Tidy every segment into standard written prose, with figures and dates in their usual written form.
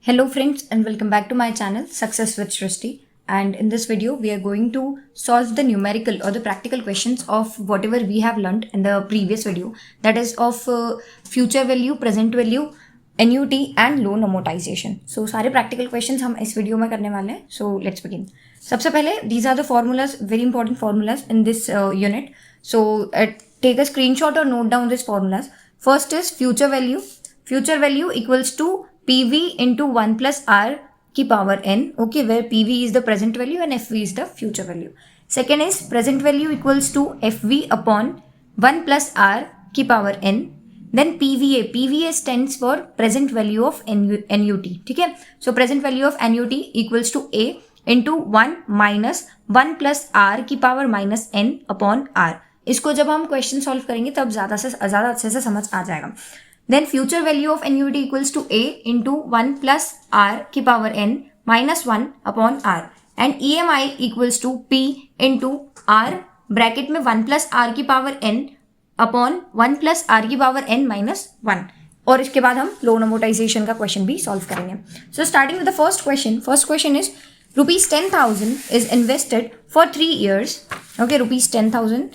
Hello friends and welcome back to my channel Success with Shrishti, and in this video we are going to solve the numerical or the practical questions of whatever we have learned in the previous video, that is of future value, present value, annuity and loan amortization. So सारे practical questions हम इस video में करने वाले हैं. So let's begin. सबसे पहले these are the formulas, very important formulas in this unit. So take a screenshot or note down these formulas. First is future value. Future value equals to PV into 1 plus R की power n, okay, where PV is the present value and FV is the future value. Second is present value equals to FV upon 1 plus R की power n. Then PVA stands for present value of NUT, ठीक है. So present value of NUT equals to A into 1 minus 1 plus R की power minus n upon R. इसको जब हम question solve करेंगे तब ज़्यादा अच्छे से समझ आ जाएगा. Then future value of NUT equals to A into 1 plus R की power n minus 1 upon R. And EMI equals to P into R bracket में 1 plus R की power n upon 1 plus R की power n minus 1. और इसके बाद हम loan amortisation का question भी सॉल्व करेंगे. So starting with the first question. First question is rupees 10,000 is invested for 3 years. Okay, rupees 10,000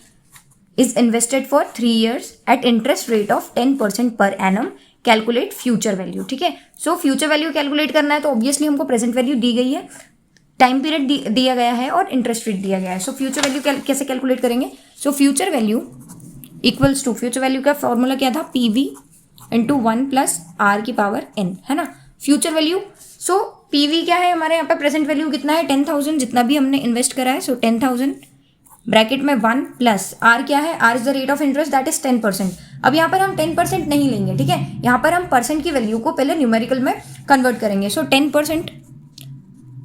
is invested for 3 years at interest rate of 10% per annum. Calculate future value. ठीक है. So future value calculate करना है तो obviously हमको present value दी गई है, time period दिया गया है और इंटरेस्ट रेट दिया गया है. सो फ्यूचर वैल्यू कैसे कैलकुलेट करेंगे? So future value equals to, future value का फॉर्मूला क्या था? PV इंटू 1 प्लस R की पावर n, है ना. फ्यूचर वैल्यू, सो PV क्या है हमारे यहाँ पे? प्रेजेंट वैल्यू कितना है? 10,000, जितना भी हमने इन्वेस्ट करा है. सो 10,000 ब्रैकेट में 1 प्लस R क्या है? R is the rate of interest, that is 10%. अब यहाँ पर हम 10% नहीं लेंगे, ठीक है. यहाँ पर हम परसेंट की वैल्यू को पहले न्यूमेरिकल में कन्वर्ट करेंगे. सो 10%,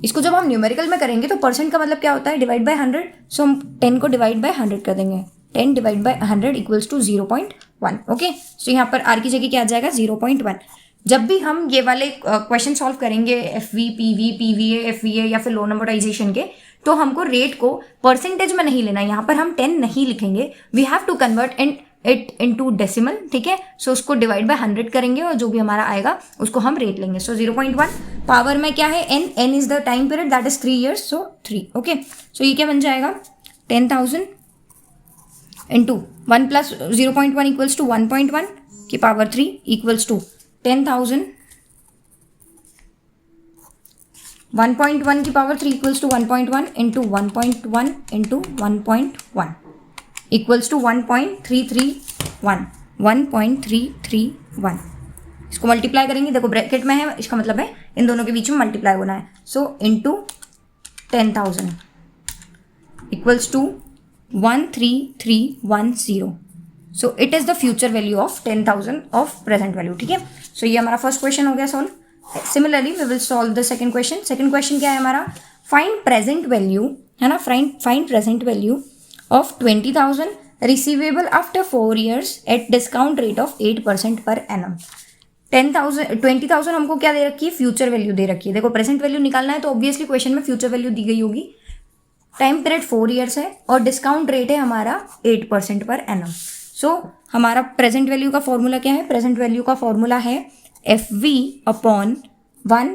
इसको जब हम न्यूमेरिकल में करेंगे तो परसेंट का मतलब क्या होता है? Divide by 100. सो हम 10 को डिवाइड बाय 100 कर देंगे. 10 divide by 100 equals to 0.1. Okay, so यहाँ पर R की जगह क्या आ जाएगा? 0.1. जब भी हम ये वाले क्वेश्चन सॉल्व करेंगे FV, PV, PVA, FVA या फिर लोन अमोर्टाइजेशन के, तो हमको रेट को परसेंटेज में नहीं लेना. यहाँ पर हम 10 नहीं लिखेंगे. We have to convert it into decimal, ठीक है. सो उसको डिवाइड बाय 100 करेंगे और जो भी हमारा आएगा उसको हम रेट लेंगे. सो 0.1 पावर में क्या है? n is the time period, that is 3 years. So 3. Okay, so ये क्या बन जाएगा? 10,000 इंटू 1 प्लस 0.1 इक्वल्स टू 1.1 की पावर 3 इक्वल्स टू 10,000 1.1 की power 3 equals to 1.1 into 1.1 into 1.1 equals to 1.331. 1.331. इसको मल्टीप्लाई करेंगे, देखो ब्रैकेट में है, इसका मतलब है इन दोनों के बीच में मल्टीप्लाई होना है. So into 10,000 equals to 13310. So it is the future value of 10,000 of present value, ठीक है. सो ये हमारा फर्स्ट क्वेश्चन हो गया solve. Similarly we will solve the second question. Second question क्या है हमारा? फाइंड प्रेजेंट वैल्यू, है ना. Find present value of 20,000 receivable after 4 years at discount rate of 8% per annum. 20,000 हमको क्या दे रखी है? फ्यूचर वैल्यू दे रखी है. देखो प्रेजेंट वैल्यू निकालना है तो ऑब्वियसली क्वेश्चन में फ्यूचर वैल्यू दी गई होगी. टाइम पीरियड 4 years है और डिस्काउंट रेट है हमारा 8% पर एनम. सो हमारा प्रेजेंट वैल्यू का फॉर्मूला क्या है? प्रेजेंट वैल्यू का फॉर्मूला है FV अपॉन 1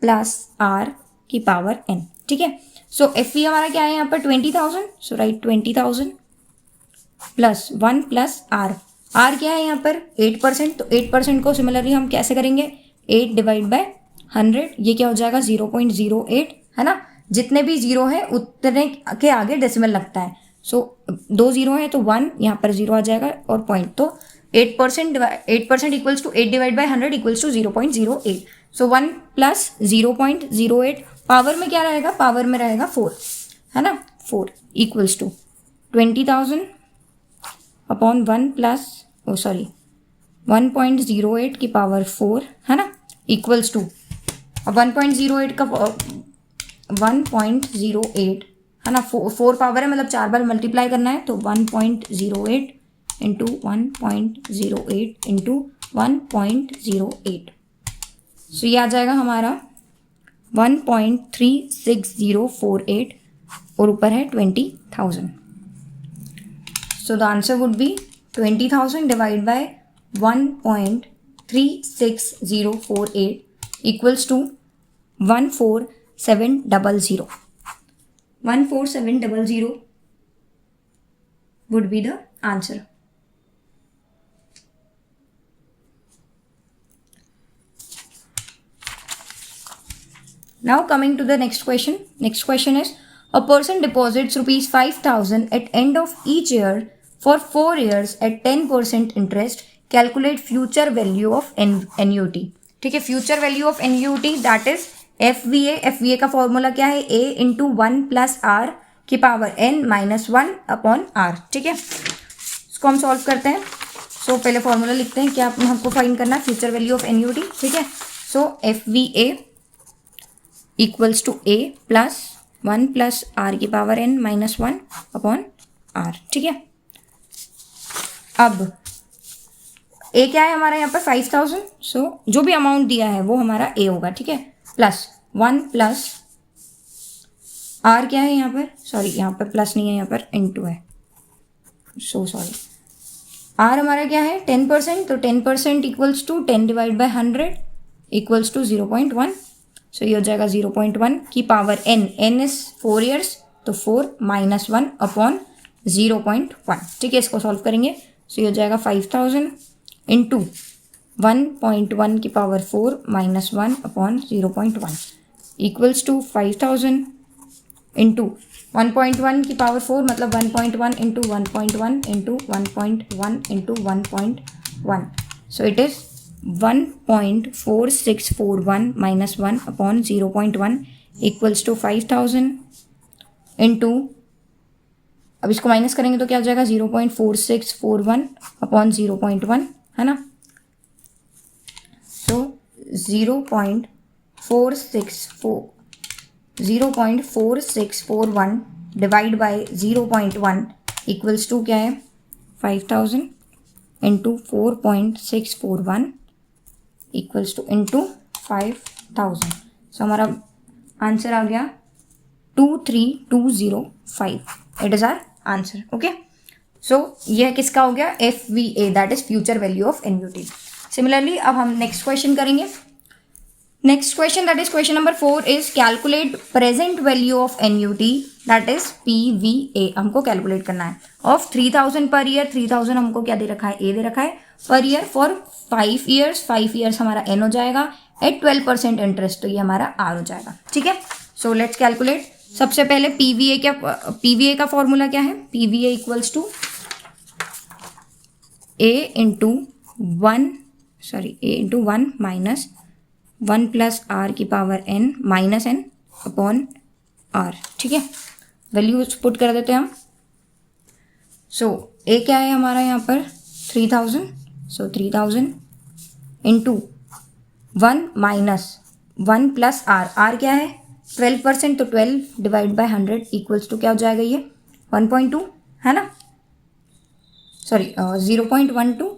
प्लस R की पावर n, ठीक है. सो FV हमारा क्या है यहाँ पर? 20,000. So right 20,000 plus 1 plus R. R क्या है यहाँ पर? 8%. तो 8% को सिमिलरली हम कैसे करेंगे? 8 डिवाइड बाय 100. ये क्या हो जाएगा? 0.08, है ना. जितने भी जीरो है उतने के आगे डेसिमल लगता है. सो 2 0 है तो 1, यहाँ पर 0 आ जाएगा और पॉइंट. तो 8% equals to 8 divide by 100 equals to 0.08. So 1 plus 0.08 power में क्या रहेगा? पावर में रहेगा 4, है ना. 4 इक्वल्स टू 20,000 अपॉन 1 प्लस 1.08 की पावर 4, है ना, इक्वल्स टू 1.08 का 1.08, है ना. 4 पावर है, मतलब 4 बार मल्टीप्लाई करना है. तो 1.08 इंटू 1.08 इंटू 1.08. सो ये आ जाएगा हमारा 1.36048 और ऊपर है 20,000. So the answer would be 20,000 divide by 1.36048 equals to 14700. 14700 would be the answer. Now coming to the next question. Next question is, a person deposits rupees 5,000 at end of each year for 4 years at 10% interest. Calculate future value of NUT. ठीक है, future value of NUT that is FVA. FVA का formula क्या है? A into 1 plus R की power n minus 1 upon R. ठीक है, इसको हम सॉल्व करते हैं. सो पहले फॉर्मूला लिखते हैं. क्या हमको फाइंड करना है? Future value of NUT. ठीक है, so FVA equals to A plus 1 plus R की power n minus 1 upon R. ठीक है, अब A क्या है हमारा यहाँ पर? 5,000. सो जो भी अमाउंट दिया है वो हमारा A होगा. ठीक है, प्लस 1 प्लस R क्या है यहाँ पर? सॉरी, यहाँ पर प्लस नहीं है, यहाँ पर इंटू है. So sorry. R हमारा क्या है? 10%. तो 10% equals to 10 divide by 100 equals to 0.1. So ये हो जाएगा 0.1 की power n. n is 4 years, तो 4 माइनस 1 अपॉन 0.1. ठीक है, इसको सॉल्व करेंगे. सो ये हो जाएगा 5,000 इंटू 1.1 की power 4 minus 1 upon 0.1 equals to 5,000 into 1.1 की पावर 4 मतलब 1.1 into 1.1 into 1.1 into 1.1. So it is 1.4641 minus 1 upon 0.1 equals to 5,000 into, अब इसको माइनस करेंगे तो क्या हो जाएगा? 0.4641 अपॉन 0.1, है ना. So 0.4641 divide by 0.1 equals to क्या है? 5,000 into 4.641 equals to into 5,000. So हमारा आंसर आ गया 23205. It is our answer. Okay, so यह किसका हो गया? FVA, that is future value of NUT. Similarly अब हम नेक्स्ट क्वेश्चन करेंगे. Next question that is question number 4 is calculate present value of NUT that is PVA. हमको calculate करना है ऑफ 3,000 पर ईयर. 3,000 हमको क्या दे रखा है? A दे रखा है per year for 5 years. 5 years हमारा N हो जाएगा एट 12% इंटरेस्ट, तो ये हमारा R हो जाएगा. ठीक है, सो लेट्स कैलकुलेट. सबसे पहले PVA का फॉर्मूला क्या है? PVA equals to A into 1 minus 1 plus R की power n minus n upon R. ठीक है, वैल्यूज पुट कर देते हैं हम. सो A क्या है हमारा यहाँ पर? 3,000. सो 3,000 into 1 minus 1 plus R. R क्या है? 12%. तो 12 डिवाइड बाई 100 इक्वल्स टू क्या हो जाएगा? ये 1.2 है ना. सॉरी 0.12.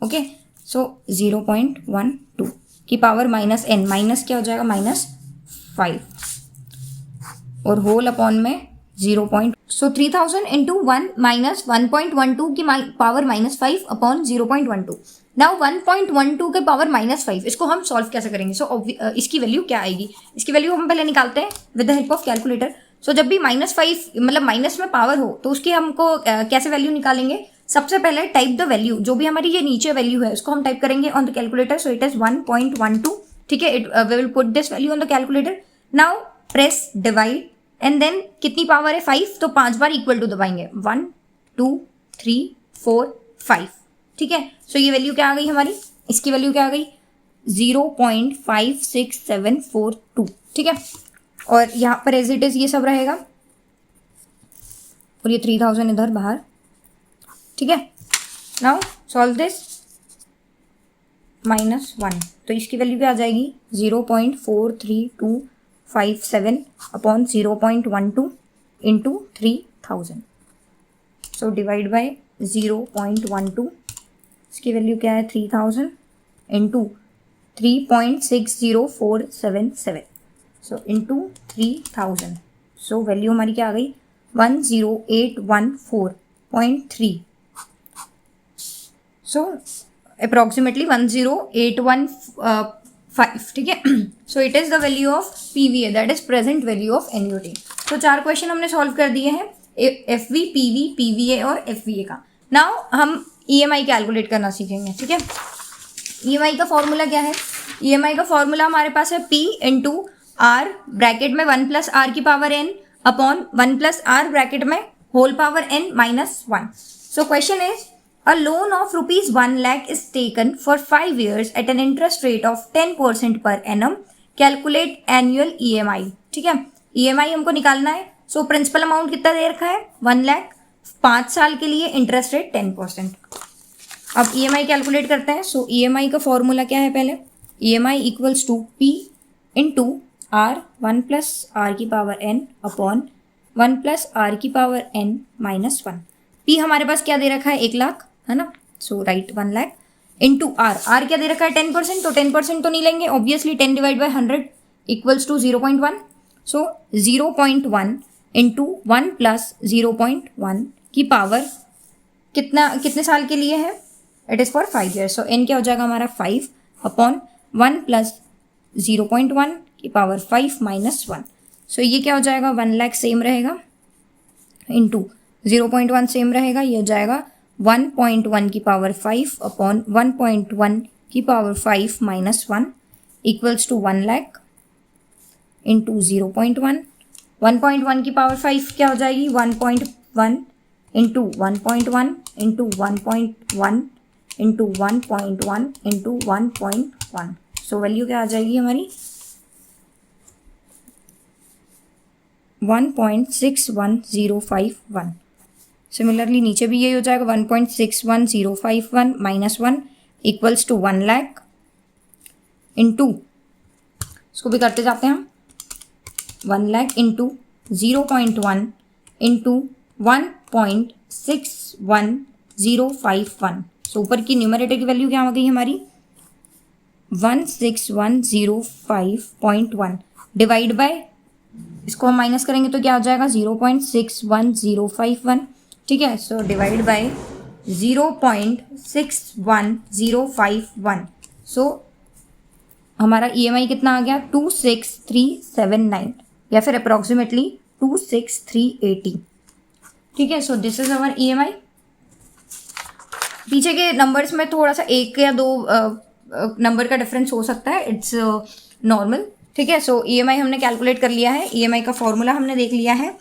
ओके, सो 0.12 की पावर माइनस n. माइनस क्या हो जाएगा? माइनस 5 और होल अपॉन में 0. सो 3,000 इंटू 1 माइनस 1.12 की पावर माइनस 5 अपॉन 0.12. नाउ 1.12 के पावर माइनस 5, इसको हम सॉल्व कैसे करेंगे? सो इसकी वैल्यू क्या आएगी? इसकी वैल्यू हम पहले निकालते हैं with the help of calculator. So जब भी -5 मतलब माइनस में पावर हो तो उसकी हमको कैसे वैल्यू निकालेंगे? सबसे पहले टाइप द वैल्यू. जो भी हमारी ये नीचे वैल्यू है उसको हम टाइप करेंगे on the calculator. So it is 1.12. ठीक है, we will put this value on the calculator. Now press divide and then कितनी पावर है? 5. तो 5 बार इक्वल टू दबाएंगे. 1 2 3 4 5. ठीक है, सो ये वैल्यू क्या आ गई हमारी? इसकी वैल्यू क्या आ गई? 0.56742. ठीक है, और यहाँ पर एज इट इज ये सब रहेगा और ये 3,000 इधर बाहर. ठीक है, नाउ सॉल्व दिस. -1, तो इसकी वैल्यू क्या आ जाएगी? 0.43257 upon 0.12 into 3,000. So divide by 0.12. इसकी वैल्यू क्या है? 3,000 into 3.60477. So into 3,000. So value हमारी क्या आ गई? 10814.3. सो अप्रॉक्सीमेटली 10814 5, ठीक है. सो it is the value of PVA, that is present value of annuity. तो 4 क्वेश्चन हमने सॉल्व कर दिए हैं, एफवी, पीवी, पीवीए और एफवीए का. नाउ हम ईएमआई कैलकुलेट करना सीखेंगे, ठीक है. ईएमआई का फॉर्मूला क्या है? ईएमआई का फॉर्मूला हमारे पास है P इंटू आर ब्रैकेट में 1 प्लस आर की power n upon 1 plus R bracket में whole power n minus 1. So question is a loan of rupees 1 lakh is taken for 5 years at an interest rate of 10% per annum. Calculate annual EMI. ठीक है, EMI हमको निकालना है. So principal amount कितना दे रखा है? 1 लाख, 5 साल के लिए इंटरेस्ट रेट 10%. अब EMI कैलकुलेट करते हैं. सो EMI का फॉर्मूला क्या है? पहले EMI equals to P into R 1 plus R की power n upon 1 plus R की पावर n माइनस 1. P हमारे पास क्या दे रखा है? 1 लाख, है ना. So right 1 lakh into R, R क्या दे रखा है? 10%. तो 10% तो नहीं लेंगे obviously, 10 divide by 100 equals to 0.1. So 0.1 into 1 plus 0.1 की पावर कितने साल के लिए है? It is for 5 years. So n क्या हो जाएगा हमारा? 5 अपॉन 1 प्लस 0.1 की पावर 5 माइनस 1. सो ये क्या हो जाएगा? 1 लाख सेम रहेगा इंटू 0.1 सेम रहेगा, ये हो जाएगा 1.1 की पावर 5 अपॉन 1.1 की power 5 minus 1 equals to 1 lakh into 0.1. 1.1 की पावर 5 क्या हो जाएगी? 1.1 into 1.1 into 1.1 into 1.1 into 1.1. So value क्या आ जाएगी हमारी? 1.61051. सिमिलरली नीचे भी यही हो जाएगा 1.61051 minus 1 equals to 1 lakh into, इसको भी करते जाते हैं हम, 1 लाख इंटू 0.1 इंटू 1.61051. सो ऊपर की न्यूमरेटर की वैल्यू क्या आ गई हमारी? 16105.1 डिवाइड बाय, इसको हम माइनस करेंगे तो क्या हो जाएगा? 0.61051. ठीक है. So divide by 0.61051. सो हमारा EMI कितना आ गया? 26379 या फिर अप्रॉक्सीमेटली 26380. ठीक है. So this is our EMI. पीछे के नंबर्स में थोड़ा सा 1 या 2 नंबर का डिफरेंस हो सकता है, इट्स नॉर्मल. ठीक है. सो EMI हमने कैलकुलेट कर लिया है. EMI का फॉर्मूला हमने देख लिया है.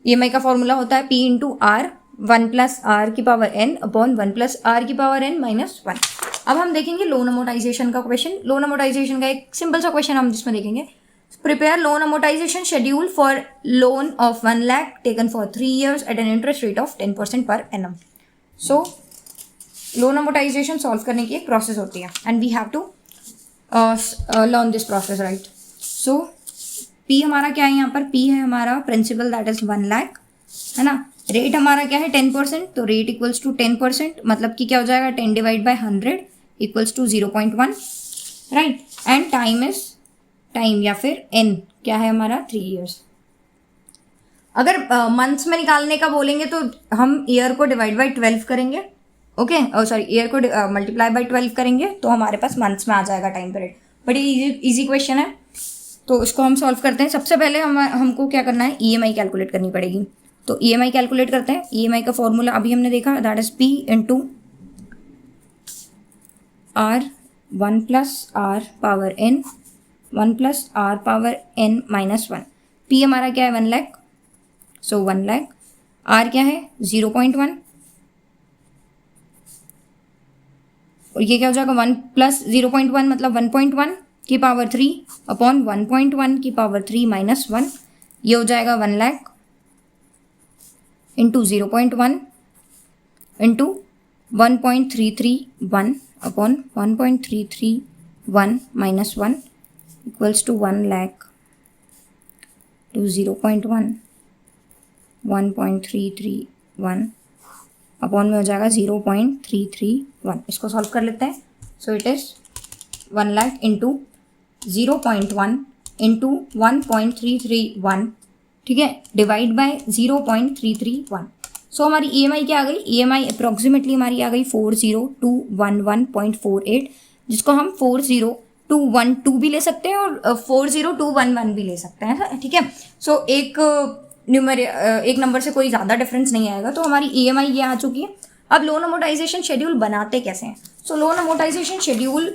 EMI का फॉर्मूला होता है P into R 1 plus R की power n upon 1 plus R की पावर n माइनस 1. अब हम देखेंगे लोन अमोटाइजेशन का क्वेश्चन. लोन अमोटाइजेशन का एक सिंपल सा क्वेश्चन हम जिसमें देखेंगे, prepare loan amortisation schedule for loan of 1 lakh taken for 3 years at an interest rate of 10% per annum. So loan amortisation solve करने की एक प्रोसेस होती है and we have to learn this process, right. So P हमारा क्या है यहाँ पर? P है हमारा प्रिंसिपल, दैट इज 1 लाख, है ना. रेट हमारा क्या है? 10%. तो रेट इक्वल्स टू 10%, मतलब कि क्या हो जाएगा? 10 divide by 100 equals to 0.1, right. And time is time या फिर n क्या है हमारा? 3 years. अगर मंथ्स में निकालने का बोलेंगे तो हम ईयर को डिवाइड बाई 12 करेंगे. ओके, सॉरी, ईयर को मल्टीप्लाई बाई 12 करेंगे तो हमारे पास मंथ्स में आ जाएगा टाइम पीरियड. बड़ी इजी क्वेश्चन है, तो इसको हम सॉल्व करते हैं. सबसे पहले हमको क्या करना है? EMI कैलकुलेट करनी पड़ेगी. तो EMI कैलकुलेट करते हैं. EMI का फॉर्मूला अभी हमने देखा, that is P into R 1 plus R power n 1 plus R power n minus 1. P हमारा क्या है? 1 लाख. सो 1 लाख. R क्या है? 0.1. और ये क्या हो जाएगा? 1 प्लस 0.1 मतलब 1.1 की पावर 3 अपॉन 1.1 की पावर 3 माइनस 1. ये हो जाएगा 1 lakh into 0.1 into 1.331 upon 1.331 minus 1 equals to 1 lakh to 0.1 1.331 upon में हो जाएगा 0.331. इसको सॉल्व कर लेते हैं. So it is 1 lakh into 0.1 into 1.331, ठीक है, डिवाइड बाय 0.331. सो हमारी EMI क्या आ गई? EMI अप्रॉक्सीमेटली हमारी आ गई 40,211.48, जिसको हम 40 4012 भी ले सकते हैं और 40211 भी ले सकते हैं, ठीक है। सो एक नंबर से कोई ज़्यादा डिफरेंस नहीं आएगा। तो हमारी EMI ये आ चुकी है। अब लोन अमोर्टाइजेशन शेड्यूल बनाते कैसे हैं? सो लोन अमोर्टाइजेशन शेड्यूल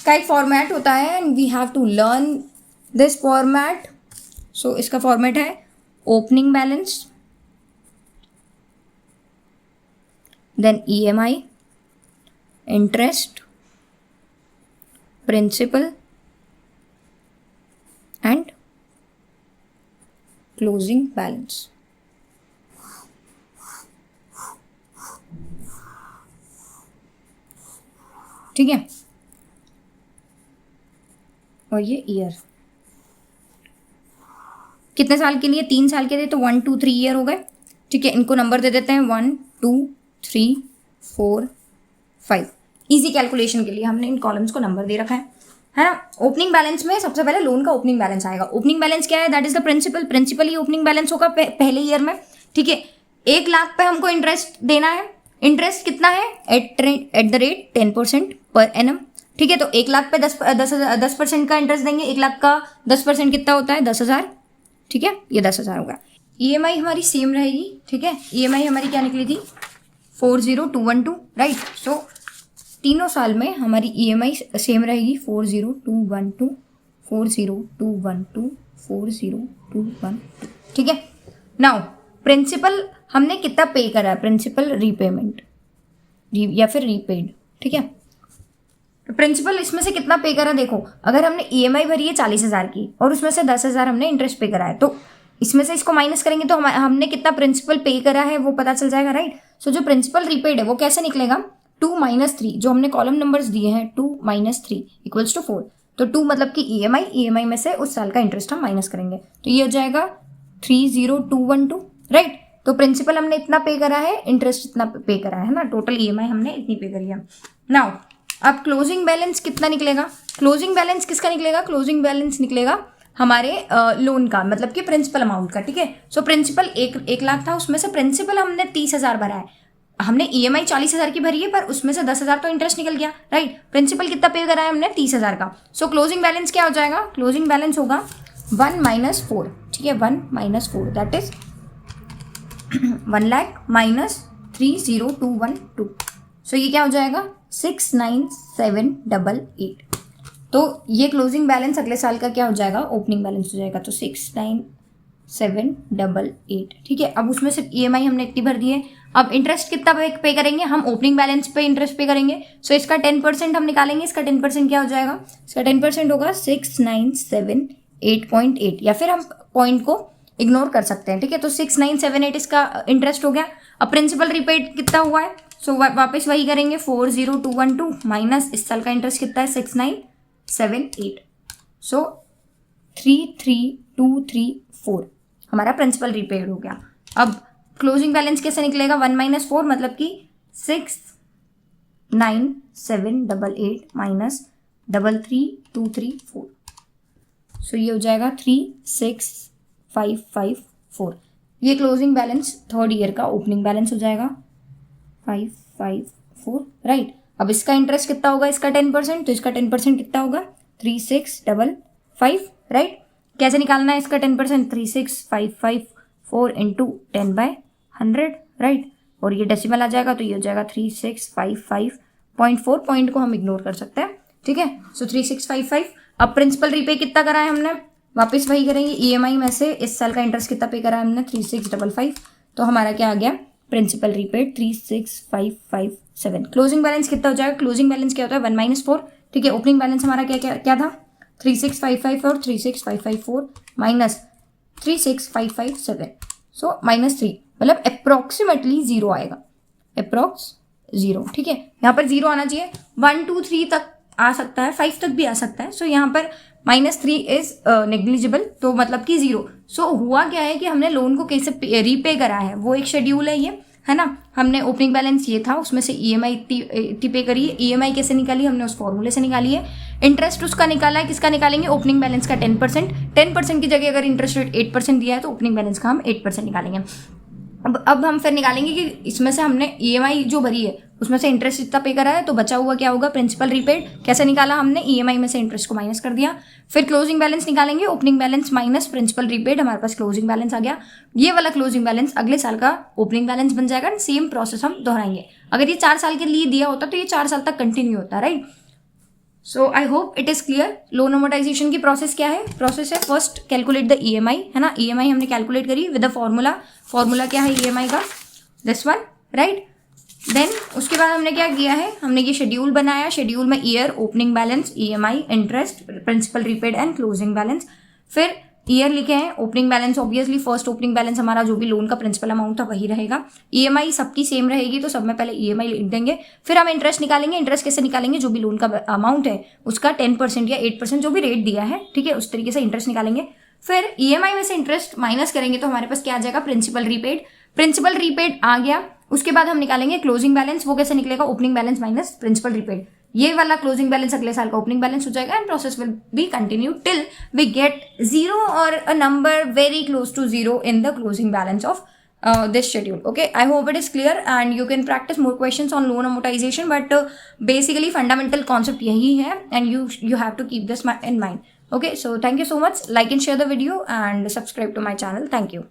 का एक फॉर्मेट होता है and we have to learn this format. So इसका फॉर्मेट है opening balance, then EMI, interest, principal and closing balance. ठीक है, और ये ईयर कितने साल के लिए? 3 साल के लिए, तो 1 2 3 ईयर हो गए। ठीक है, इनको नंबर दे देते हैं 1 2 3 4 5। इजी कैलकुलेशन के लिए हमने इन कॉलम्स को नंबर दे रखा है ना। ओपनिंग बैलेंस में सबसे पहले लोन का ओपनिंग बैलेंस आएगा। ओपनिंग बैलेंस क्या है? That is the principal. Principal ही ओपनिंग बैलेंस होगा पहले ईयर में। ठीक है, 1 लाख पे हमको इंटरेस्ट देना है। इंटरेस्ट कितना है? At the rate 10% per annum. ठीक है, तो 1 लाख पे 10% का इंटरेस्ट देंगे। 1 लाख का 10% कितना होता है? 10,000। ठीक है, ये 10,000 होगा। EMI हमारी सेम रहेगी। ठीक है, EMI हमारी क्या निकली थी? 40212, राइट। सो तीनों साल में हमारी EMI सेम रहेगी, 40212 40212 40212। ठीक है, नाउ प्रिंसिपल हमने कितना पे करा है? प्रिंसिपल रीपेमेंट या फिर रीपेड। ठीक है, प्रिंसिपल इसमें से कितना पे करा? देखो, अगर हमने EMI भरी है 40,000 की और उसमें से 10,000 हमने इंटरेस्ट पे करा है, तो इसमें से इसको माइनस करेंगे तो हमने कितना प्रिंसिपल पे करा है वो पता चल जाएगा, राइट। सो जो प्रिंसिपल रीपेड है वो कैसे निकलेगा? 2 - 3, जो हमने कॉलम नंबर्स दिए हैं 2 - 3 = 4। तो 2 मतलब कि EMI में से उस साल का इंटरेस्ट हम माइनस करेंगे, तो ये हो जाएगा 30212, राइट। तो प्रिंसिपल हमने इतना पे करा है, इंटरेस्ट इतना पे करा है ना, टोटल EMI हमने इतनी पे करी है। नाउ अब क्लोजिंग बैलेंस कितना निकलेगा? क्लोजिंग बैलेंस किसका निकलेगा? क्लोजिंग बैलेंस निकलेगा हमारे लोन का, मतलब कि प्रिंसिपल अमाउंट का। ठीक है, सो प्रिंसिपल 1 लाख था, उसमें से प्रिंसिपल हमने 30,000 भरा है। हमने EMI 40,000 की भरी है, पर उसमें से 10,000 तो इंटरेस्ट निकल गया, राइट। प्रिंसिपल कितना पे करा है हमने? 30,000 का। सो क्लोजिंग बैलेंस क्या हो जाएगा? क्लोजिंग बैलेंस होगा 1 - 4। ठीक है, 1 - 4 दैट इज 1 लाख माइनस 30212। सो ये क्या हो जाएगा? 69788। तो ये क्लोजिंग बैलेंस अगले साल का क्या हो जाएगा? ओपनिंग बैलेंस हो जाएगा। तो 69788। ठीक है, अब उसमें सिर्फ EMI हमने इतनी भर दी है। अब इंटरेस्ट कितना पे करेंगे हम? ओपनिंग बैलेंस पे इंटरेस्ट पे करेंगे। सो इसका 10% हम निकालेंगे। इसका 10% क्या हो जाएगा? इसका 10% होगा 69788, या फिर हम पॉइंट को इग्नोर कर सकते हैं। ठीक है, तो 6,978 इसका इंटरेस्ट हो गया। अब प्रिंसिपल रीपेड कितना हुआ है? सो वापस वही करेंगे, 40212 माइनस इस साल का इंटरेस्ट कितना है? 6,978। सो 33234 हमारा प्रिंसिपल रीपेड हो गया। अब क्लोजिंग बैलेंस कैसे निकलेगा? 1 - 4 मतलब कि 69788 माइनस 33234। सो ये हो जाएगा 36554। ये क्लोजिंग बैलेंस थर्ड ईयर का ओपनिंग बैलेंस हो जाएगा 554, राइट। अब इसका इंटरेस्ट कितना होगा? इसका 10%, तो इसका 10% कितना होगा? 3655, राइट। कैसे निकालना है इसका 10%? 36554 इंटू 10/100, राइट। और ये डेसिमल आ जाएगा, तो ये हो जाएगा 3655.4। पॉइंट को हम इग्नोर कर सकते हैं। ठीक है, सो 3655। अब प्रिंसिपल रीपे कितना करा है हमने? वापस वही करेंगे, EMI में से इस साल का इंटरेस्ट कितना पे करा है हमने? 3655। तो हमारा क्या आ गया? Principal repaid 36557। क्लोजिंग बैलेंस कितना हो जाएगा? क्लोजिंग बैलेंस क्या होता है? 1 - 4। ठीक है, ओपनिंग बैलेंस हमारा क्या था? 3655 और 36554 माइनस 36557। सो -3 मतलब अप्रोक्सीमेटली 0 आएगा, अप्रोक्स 0। ठीक है, यहाँ पर 0 आना चाहिए। 1 2 3 तक आ सकता है, 5 तक भी आ सकता है। सो यहाँ पर -3 इज नेग्लिजिबल, तो मतलब कि 0। सो हुआ क्या है कि हमने लोन को कैसे रीपे करा है, वो एक शेड्यूल है ये, है ना। हमने ओपनिंग बैलेंस ये था, उसमें से EMI इतनी पे करी है। EMI कैसे निकाली? हमने उस फॉर्मूले से निकाली है। इंटरेस्ट उसका निकाला है, किसका निकालेंगे? ओपनिंग बैलेंस का 10%। 10% की जगह अगर इंटरेस्ट रेट 8% दिया है तो ओपनिंग बैलेंस का हम 8% निकालेंगे। अब हम फिर निकालेंगे कि इसमें से हमने EMI जो भरी है उसमें से इंटरेस्ट इतना पे करा है, तो बचा हुआ क्या होगा, प्रिंसिपल रीपेड। कैसे निकाला हमने, ईएमआई में से इंटरेस्ट को माइनस कर दिया। फिर क्लोजिंग बैलेंस निकालेंगे, opening balance minus principal repaid, हमारे पास क्लोजिंग बैलेंस आ गया। ये वाला क्लोजिंग बैलेंस अगले साल का ओपनिंग बैलेंस बन जाएगा। सेम प्रोसेस हम दोहराएंगे। अगर ये 4 साल के लिए दिया होता तो ये 4 साल तक कंटिन्यू होता, right. So I hope it is clear. Loan amortisation की प्रोसेस क्या है, प्रोसेस है फर्स्ट कैलकुलेट द ईएमआई, है ना। ईएमआई हमने कैलकुलेट करी विद द फॉर्मूला क्या है ईएमआई का, दिस वन, राइट। देन उसके बाद हमने क्या किया है, हमने ये शेड्यूल बनाया। शेड्यूल में year, opening balance, EMI, interest, principal repaid and closing balance. फिर ईयर लिखे हैं, opening balance obviously first opening balance हमारा जो भी लोन का प्रिंसिपल अमाउंट था वही रहेगा। ईएमआई सबकी सेम रहेगी, तो सब में पहले ईएमआई लिख देंगे। फिर हम इंटरेस्ट निकालेंगे। इंटरेस्ट कैसे निकालेंगे, जो भी लोन का अमाउंट है उसका 10% या 8% जो भी रेट दिया है, ठीक है, उस तरीके से इंटरेस्ट निकालेंगे। फिर ईएमआई में से इंटरेस्ट माइनस करेंगे तो हमारे पास क्या आ जाएगा, प्रिंसिपल रीपेड। प्रिंसिपल रीपेड आ गया। उसके बाद हम निकालेंगे क्लोजिंग बैलेंस। वो कैसे निकलेगा, opening balance minus principal repaid. ये वाला क्लोजिंग बैलेंस अगले साल का ओपनिंग बैलेंस हो जाएगा and process will be continue till we get zero or a number very close to zero in the closing balance of this schedule. Okay, I hope it is clear and you can practice more questions on loan amortization, but basically fundamental concept yahi hai and you have to keep this in mind. Okay, so thank you so much. Like and share the video and subscribe to my channel. Thank you.